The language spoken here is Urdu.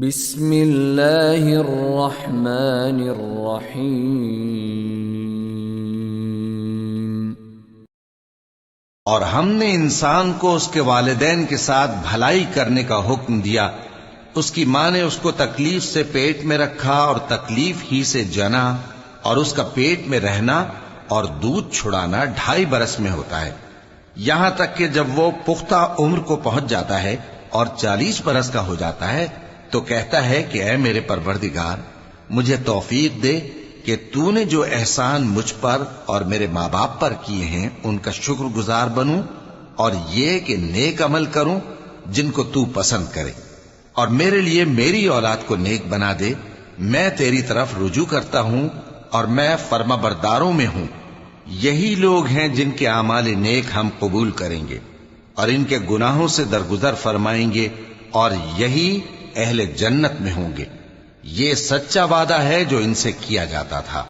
بسم اللہ الرحمن الرحیم۔ اور ہم نے انسان کو اس کے والدین کے ساتھ بھلائی کرنے کا حکم دیا۔ اس کی ماں نے اس کو تکلیف سے پیٹ میں رکھا اور تکلیف ہی سے جنا، اور اس کا پیٹ میں رہنا اور دودھ چھڑانا 2.5 برس میں ہوتا ہے، یہاں تک کہ جب وہ پختہ عمر کو پہنچ جاتا ہے اور 40 برس کا ہو جاتا ہے تو کہتا ہے کہ اے میرے پروردگار، مجھے توفیق دے کہ تو نے جو احسان مجھ پر اور میرے ماں باپ پر کیے ہیں ان کا شکر گزار بنوں، اور یہ کہ نیک عمل کروں جن کو تو پسند کرے، اور میرے لیے میری اولاد کو نیک بنا دے۔ میں تیری طرف رجوع کرتا ہوں اور میں فرما برداروں میں ہوں۔ یہی لوگ ہیں جن کے اعمال نیک ہم قبول کریں گے اور ان کے گناہوں سے درگزر فرمائیں گے، اور یہی اہل جنت میں ہوں گے۔ یہ سچا وعدہ ہے جو ان سے کیا جاتا تھا۔